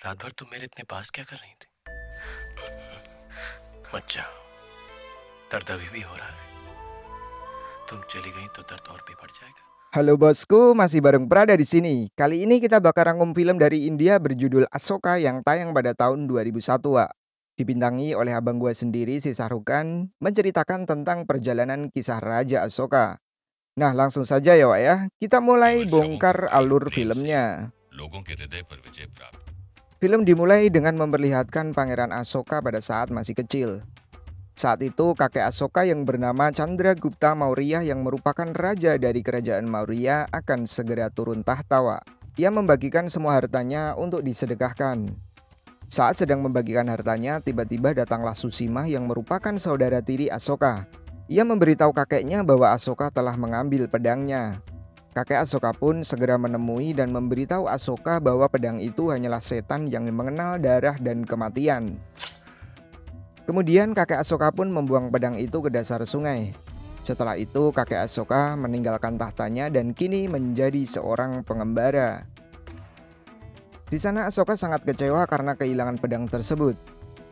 रात भर तुम मेरे इतने पास क्या कर रही थी? अच्छा, दर्द अभी भी हो रहा है. तुम चली गई तो दर्द और भी बढ़ जाएगा. Halo bosku, masih bareng Prada di sini. Kali ini kita bakal rangkum film dari India berjudul Ashoka yang tayang pada tahun 2001, Wak. Dibintangi oleh abang gua sendiri, si Shah Rukh Khan, menceritakan tentang perjalanan kisah Raja Ashoka. Nah, langsung saja ya, Wak ya. Kita mulai केवल श्रमों के bongkar भारी alur प्रेम से filmnya. लोगों के हृदय पर विजय प्राप्त। Film dimulai dengan memperlihatkan Pangeran Ashoka pada saat masih kecil. Saat itu kakek Ashoka yang bernama Chandragupta Maurya yang merupakan raja dari kerajaan Maurya akan segera turun tahta, Wak. Ia membagikan semua hartanya untuk disedekahkan. Saat sedang membagikan hartanya, tiba-tiba datanglah Susima yang merupakan saudara tiri Ashoka. Ia memberitahu kakeknya bahwa Ashoka telah mengambil pedangnya. Kakek Ashoka pun segera menemui dan memberitahu Ashoka bahwa pedang itu hanyalah setan yang mengenal darah dan kematian. Kemudian kakek Ashoka pun membuang pedang itu ke dasar sungai. Setelah itu kakek Ashoka meninggalkan tahtanya dan kini menjadi seorang pengembara. Di sana Ashoka sangat kecewa karena kehilangan pedang tersebut.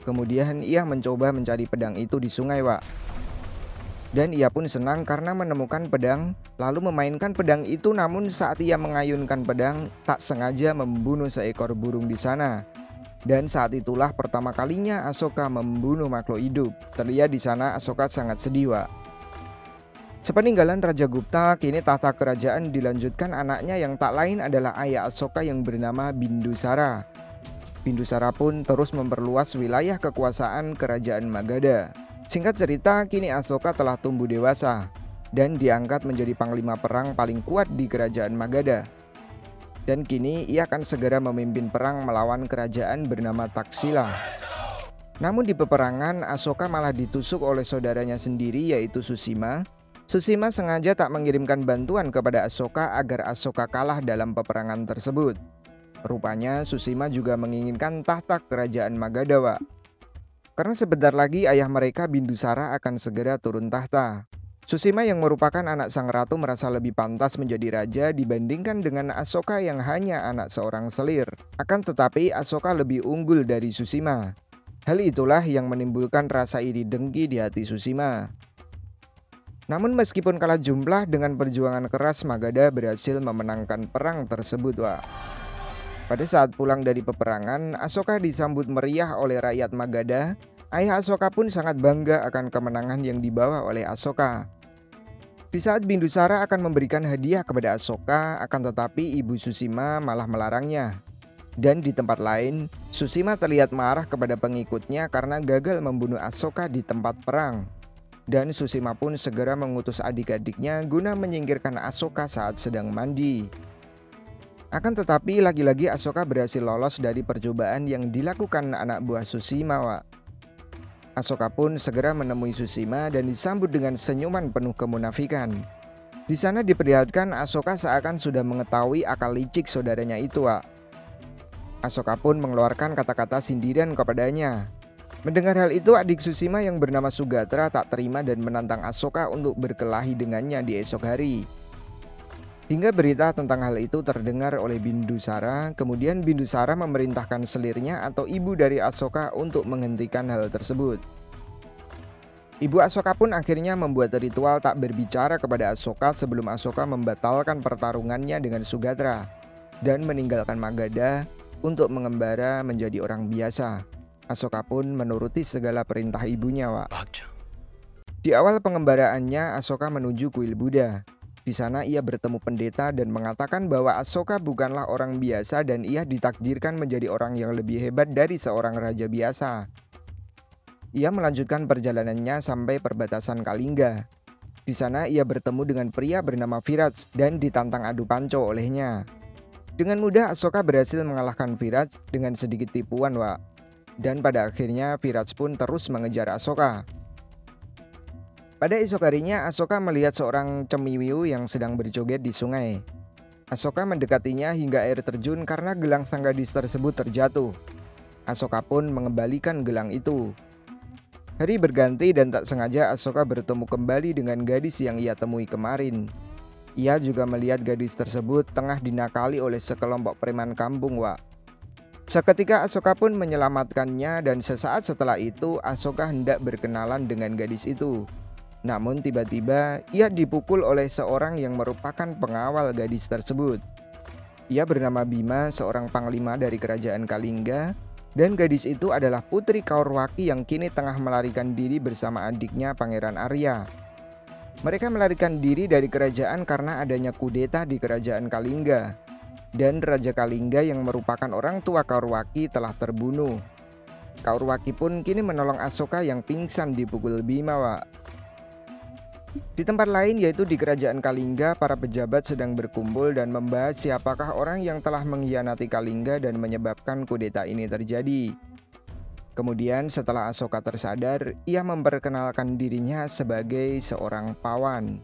Kemudian ia mencoba mencari pedang itu di sungai, Wak. Dan ia pun senang karena menemukan pedang, lalu memainkan pedang itu, namun saat ia mengayunkan pedang, tak sengaja membunuh seekor burung di sana. Dan saat itulah pertama kalinya Ashoka membunuh makhluk hidup. Terlihat di sana Ashoka sangat sedih, Wak. Sepeninggalan Raja Gupta, kini tahta kerajaan dilanjutkan anaknya yang tak lain adalah ayah Ashoka yang bernama Bindusara. Bindusara pun terus memperluas wilayah kekuasaan kerajaan Magadha. Singkat cerita, kini Ashoka telah tumbuh dewasa dan diangkat menjadi panglima perang paling kuat di kerajaan Magadha. Dan kini ia akan segera memimpin perang melawan kerajaan bernama Taksila. Namun di peperangan Ashoka malah ditusuk oleh saudaranya sendiri yaitu Susima. Susima sengaja tak mengirimkan bantuan kepada Ashoka agar Ashoka kalah dalam peperangan tersebut. Rupanya Susima juga menginginkan tahta kerajaan Magadha, Wak. Karena sebentar lagi ayah mereka Bindusara akan segera turun tahta. Susima yang merupakan anak sang ratu merasa lebih pantas menjadi raja dibandingkan dengan Ashoka yang hanya anak seorang selir. Akan tetapi Ashoka lebih unggul dari Susima. Hal itulah yang menimbulkan rasa iri dengki di hati Susima. Namun meskipun kalah jumlah, dengan perjuangan keras Magadha berhasil memenangkan perang tersebut, Wak. Pada saat pulang dari peperangan, Ashoka disambut meriah oleh rakyat Magadha. Ayah Ashoka pun sangat bangga akan kemenangan yang dibawa oleh Ashoka. Di saat Bindusara akan memberikan hadiah kepada Ashoka, akan tetapi ibu Susima malah melarangnya. Dan di tempat lain, Susima terlihat marah kepada pengikutnya karena gagal membunuh Ashoka di tempat perang. Dan Susima pun segera mengutus adik-adiknya guna menyingkirkan Ashoka saat sedang mandi. Akan tetapi lagi-lagi Ashoka berhasil lolos dari percobaan yang dilakukan anak buah Susima, Wak. Ashoka pun segera menemui Susima dan disambut dengan senyuman penuh kemunafikan. Di sana diperlihatkan Ashoka seakan sudah mengetahui akal licik saudaranya itu, Wak. Ashoka pun mengeluarkan kata-kata sindiran kepadanya. Mendengar hal itu, adik Susima yang bernama Sugatra tak terima dan menantang Ashoka untuk berkelahi dengannya di esok hari. Hingga berita tentang hal itu terdengar oleh Bindusara, kemudian Bindusara memerintahkan selirnya atau ibu dari Ashoka untuk menghentikan hal tersebut. Ibu Ashoka pun akhirnya membuat ritual tak berbicara kepada Ashoka sebelum Ashoka membatalkan pertarungannya dengan Sugatra dan meninggalkan Magadha untuk mengembara menjadi orang biasa. Ashoka pun menuruti segala perintah ibunya, Wak. Di awal pengembaraannya, Ashoka menuju kuil Buddha. Di sana ia bertemu pendeta dan mengatakan bahwa Ashoka bukanlah orang biasa dan ia ditakdirkan menjadi orang yang lebih hebat dari seorang raja biasa. Ia melanjutkan perjalanannya sampai perbatasan Kalingga. Di sana ia bertemu dengan pria bernama Viraj dan ditantang adu panco olehnya. Dengan mudah Ashoka berhasil mengalahkan Viraj dengan sedikit tipuan, Wak. Dan pada akhirnya Viraj pun terus mengejar Ashoka. Pada esok harinya Ashoka melihat seorang cemiwiu yang sedang berjoget di sungai. Ashoka mendekatinya hingga air terjun karena gelang sang gadis tersebut terjatuh. Ashoka pun mengembalikan gelang itu. Hari berganti dan tak sengaja Ashoka bertemu kembali dengan gadis yang ia temui kemarin. Ia juga melihat gadis tersebut tengah dinakali oleh sekelompok preman kampung, Wak. Seketika Asoka pun menyelamatkannya dan sesaat setelah itu Asoka hendak berkenalan dengan gadis itu. Namun tiba-tiba ia dipukul oleh seorang yang merupakan pengawal gadis tersebut. Ia bernama Bima, seorang panglima dari kerajaan Kalingga, dan gadis itu adalah putri Kaurwaki yang kini tengah melarikan diri bersama adiknya Pangeran Arya. Mereka melarikan diri dari kerajaan karena adanya kudeta di kerajaan Kalingga. Dan Raja Kalingga yang merupakan orang tua Kaurwaki telah terbunuh. Kaurwaki pun kini menolong Asoka yang pingsan dipukul Bima, Wak. Di tempat lain yaitu di kerajaan Kalingga, para pejabat sedang berkumpul dan membahas siapakah orang yang telah mengkhianati Kalingga dan menyebabkan kudeta ini terjadi. Kemudian setelah Asoka tersadar, ia memperkenalkan dirinya sebagai seorang pawan.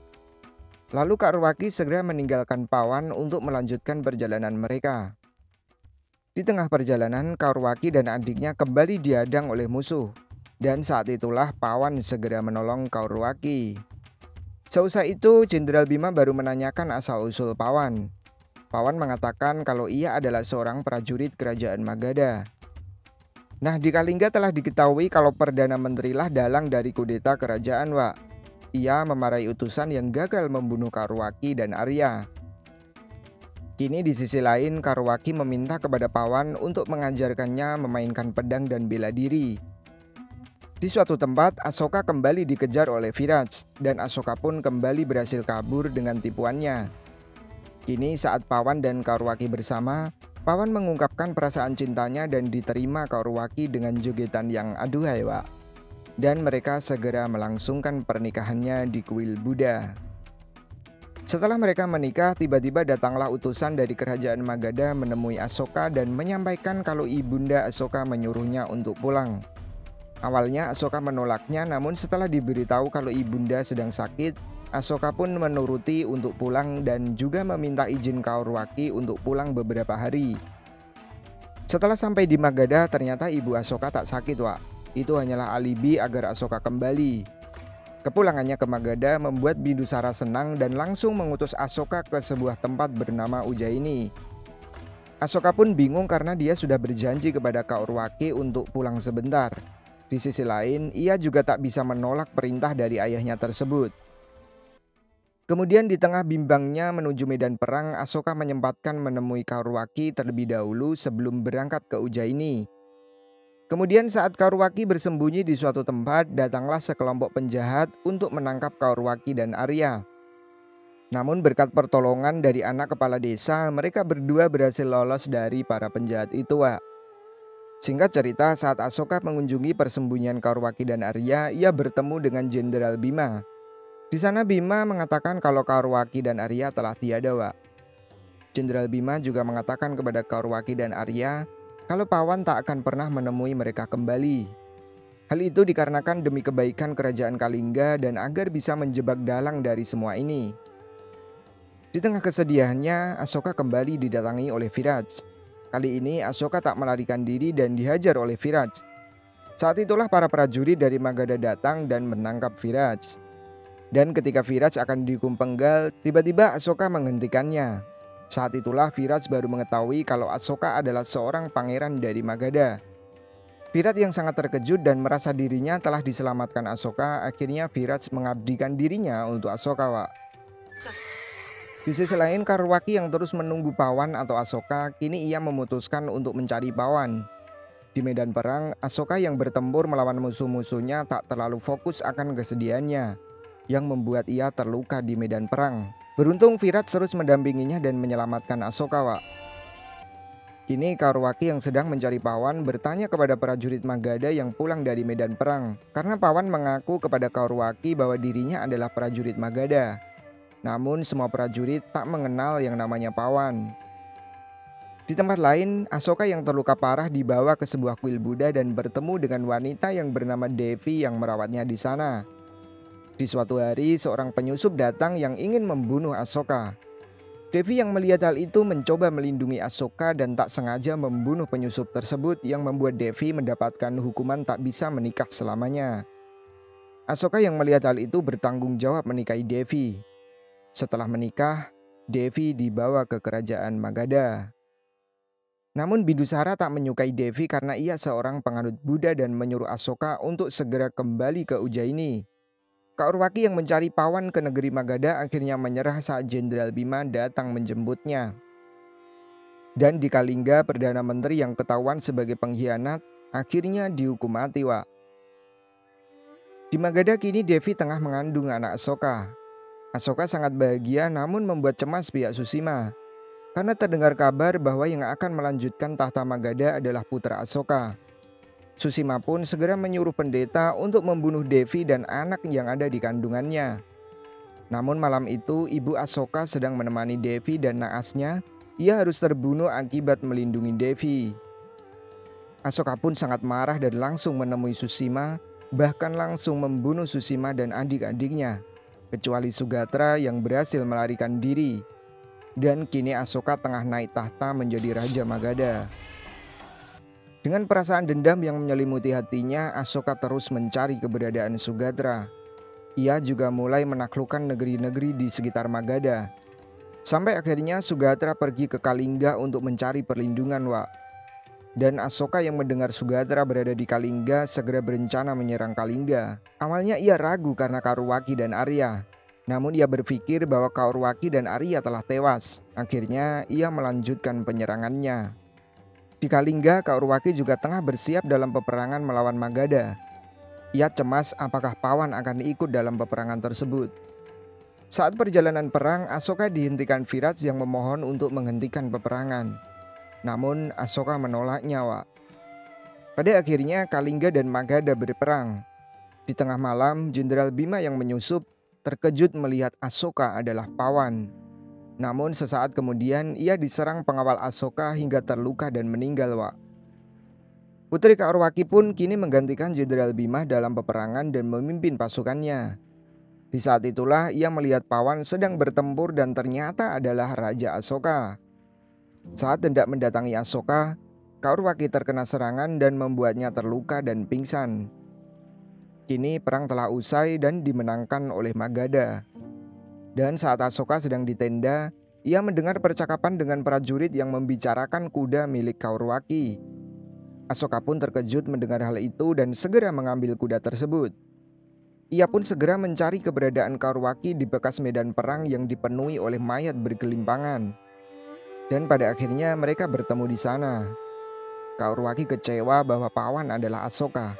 Lalu Kaurwaki segera meninggalkan pawan untuk melanjutkan perjalanan mereka. Di tengah perjalanan, Kaurwaki dan adiknya kembali dihadang oleh musuh. Dan saat itulah pawan segera menolong Kaurwaki. Seusai itu, Jenderal Bima baru menanyakan asal-usul pawan. Pawan mengatakan kalau ia adalah seorang prajurit kerajaan Magadha. Nah, di Kalingga telah diketahui kalau Perdana Menteri lah dalang dari kudeta kerajaan, Wak. Ia memarahi utusan yang gagal membunuh Kaurwaki dan Arya. Kini di sisi lain, Kaurwaki meminta kepada pawan untuk mengajarkannya memainkan pedang dan bela diri. Di suatu tempat, Asoka kembali dikejar oleh Viraj, dan Asoka pun kembali berhasil kabur dengan tipuannya. Kini saat pawan dan Kaurwaki bersama, pawan mengungkapkan perasaan cintanya dan diterima Kaurwaki dengan jogetan yang aduhai, Wak. Dan mereka segera melangsungkan pernikahannya di kuil Buddha. Setelah mereka menikah, tiba-tiba datanglah utusan dari kerajaan Magadha menemui Asoka dan menyampaikan kalau ibunda Asoka menyuruhnya untuk pulang. Awalnya Asoka menolaknya, namun setelah diberitahu kalau ibunda sedang sakit, Asoka pun menuruti untuk pulang dan juga meminta izin Kaurwaki untuk pulang beberapa hari. Setelah sampai di Magadha, ternyata ibu Asoka tak sakit, Wak. Itu hanyalah alibi agar Asoka kembali. Kepulangannya ke Magadha membuat Bindusara senang dan langsung mengutus Asoka ke sebuah tempat bernama Ujjaini. Asoka pun bingung karena dia sudah berjanji kepada Kaurwaki untuk pulang sebentar. Di sisi lain, ia juga tak bisa menolak perintah dari ayahnya tersebut. Kemudian di tengah bimbangnya menuju medan perang, Asoka menyempatkan menemui Kaurwaki terlebih dahulu sebelum berangkat ke Ujjaini. Kemudian saat Kaurwaki bersembunyi di suatu tempat, datanglah sekelompok penjahat untuk menangkap Kaurwaki dan Arya. Namun berkat pertolongan dari anak kepala desa, mereka berdua berhasil lolos dari para penjahat itu, Wak. Singkat cerita, saat Asoka mengunjungi persembunyian Kaurwaki dan Arya, ia bertemu dengan Jenderal Bima. Di sana Bima mengatakan kalau Kaurwaki dan Arya telah tiada, Wak. Jenderal Bima juga mengatakan kepada Kaurwaki dan Arya kalau pawan tak akan pernah menemui mereka kembali. Hal itu dikarenakan demi kebaikan kerajaan Kalingga dan agar bisa menjebak dalang dari semua ini. Di tengah kesedihannya, Asoka kembali didatangi oleh Viraj. Kali ini Asoka tak melarikan diri dan dihajar oleh Viraj. Saat itulah para prajurit dari Magadha datang dan menangkap Viraj. Dan ketika Viraj akan dihukum penggal, tiba-tiba Asoka menghentikannya. Saat itulah Viraj baru mengetahui kalau Asoka adalah seorang pangeran dari Magadha. Viraj yang sangat terkejut dan merasa dirinya telah diselamatkan Asoka, akhirnya Viraj mengabdikan dirinya untuk Asoka, Wak. Di sisi lain, Kaurwaki yang terus menunggu pawan atau Asoka, kini ia memutuskan untuk mencari pawan. Di medan perang, Asoka yang bertempur melawan musuh-musuhnya tak terlalu fokus akan kesedihannya, yang membuat ia terluka di medan perang. Beruntung Viraj terus mendampinginya dan menyelamatkan Asoka, Wak. Kini Kaurwaki yang sedang mencari pawan bertanya kepada prajurit Magadha yang pulang dari medan perang, karena pawan mengaku kepada Kaurwaki bahwa dirinya adalah prajurit Magadha. Namun semua prajurit tak mengenal yang namanya pawan. Di tempat lain, Asoka yang terluka parah dibawa ke sebuah kuil Buddha dan bertemu dengan wanita yang bernama Devi yang merawatnya di sana. Di suatu hari, seorang penyusup datang yang ingin membunuh Asoka. Devi yang melihat hal itu mencoba melindungi Asoka dan tak sengaja membunuh penyusup tersebut yang membuat Devi mendapatkan hukuman tak bisa menikah selamanya. Asoka yang melihat hal itu bertanggung jawab menikahi Devi. Setelah menikah, Devi dibawa ke kerajaan Magadha. Namun Bidusara tak menyukai Devi karena ia seorang penganut Buddha dan menyuruh Asoka untuk segera kembali ke Ujjaini. Kaurwaki yang mencari pawan ke negeri Magadha akhirnya menyerah saat Jenderal Bima datang menjemputnya. Dan di Kalingga, Perdana Menteri yang ketahuan sebagai pengkhianat akhirnya dihukum mati, Wak. Di Magadha kini Devi tengah mengandung anak Asoka. Asoka sangat bahagia namun membuat cemas pihak Susima, karena terdengar kabar bahwa yang akan melanjutkan tahta Magadha adalah putra Asoka. Susima pun segera menyuruh pendeta untuk membunuh Devi dan anak yang ada di kandungannya. Namun malam itu ibu Asoka sedang menemani Devi dan naasnya, ia harus terbunuh akibat melindungi Devi. Asoka pun sangat marah dan langsung menemui Susima, bahkan langsung membunuh Susima dan adik-adiknya, kecuali Sugatra yang berhasil melarikan diri. Dan kini Asoka tengah naik tahta menjadi Raja Magadha. Dengan perasaan dendam yang menyelimuti hatinya, Asoka terus mencari keberadaan Sugatra. Ia juga mulai menaklukkan negeri-negeri di sekitar Magadha. Sampai akhirnya Sugatra pergi ke Kalingga untuk mencari perlindungan, Wak. Dan Asoka yang mendengar Sugatra berada di Kalingga segera berencana menyerang Kalingga. Awalnya ia ragu karena Kaurwaki dan Arya. Namun ia berpikir bahwa Kaurwaki dan Arya telah tewas. Akhirnya ia melanjutkan penyerangannya. Di Kalingga, Kaurwaki juga tengah bersiap dalam peperangan melawan Magadha. Ia cemas apakah pawan akan ikut dalam peperangan tersebut. Saat perjalanan perang, Asoka dihentikan Viraj yang memohon untuk menghentikan peperangan. Namun Asoka menolaknya, Wak. Pada akhirnya Kalingga dan Magadha berperang. Di tengah malam, Jenderal Bima yang menyusup terkejut melihat Asoka adalah pawan. Namun sesaat kemudian ia diserang pengawal Asoka hingga terluka dan meninggal, Wak. Putri Kaurwaki pun kini menggantikan Jenderal Bima dalam peperangan dan memimpin pasukannya. Di saat itulah ia melihat pawan sedang bertempur dan ternyata adalah Raja Asoka. Saat hendak mendatangi Asoka, Kaurwaki terkena serangan dan membuatnya terluka dan pingsan. Kini perang telah usai dan dimenangkan oleh Magadha. Dan saat Asoka sedang di tenda, ia mendengar percakapan dengan prajurit yang membicarakan kuda milik Kaurwaki. Asoka pun terkejut mendengar hal itu dan segera mengambil kuda tersebut. Ia pun segera mencari keberadaan Kaurwaki di bekas medan perang yang dipenuhi oleh mayat bergelimpangan. Dan pada akhirnya mereka bertemu di sana. Kaurwaki kecewa bahwa pawan adalah Asoka.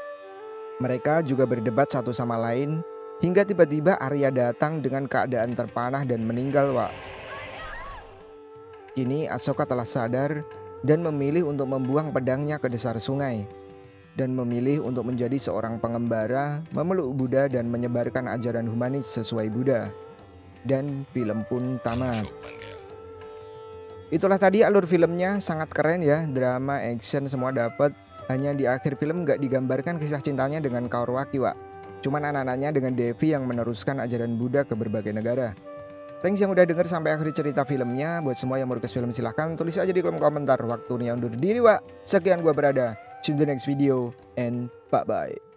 Mereka juga berdebat satu sama lain, hingga tiba-tiba Arya datang dengan keadaan terpanah dan meninggal, Wak. Kini Asoka telah sadar dan memilih untuk membuang pedangnya ke dasar sungai. Dan memilih untuk menjadi seorang pengembara, memeluk Buddha dan menyebarkan ajaran humanis sesuai Buddha. Dan film pun tamat. शोक बन गया। Itulah tadi alur filmnya, sangat keren ya, drama, action semua dapet. Hanya di akhir film gak digambarkan kisah cintanya dengan Kaurwaki, Wak. Cuman anak-anaknya dengan Devi yang meneruskan ajaran Buddha ke berbagai negara. Thanks yang udah denger sampai akhir cerita filmnya. Buat semua yang mau request film silahkan tulis aja di kolom komentar. Waktunya undur diri, Wak. Sekian gua berada. See you in the next video and bye-bye.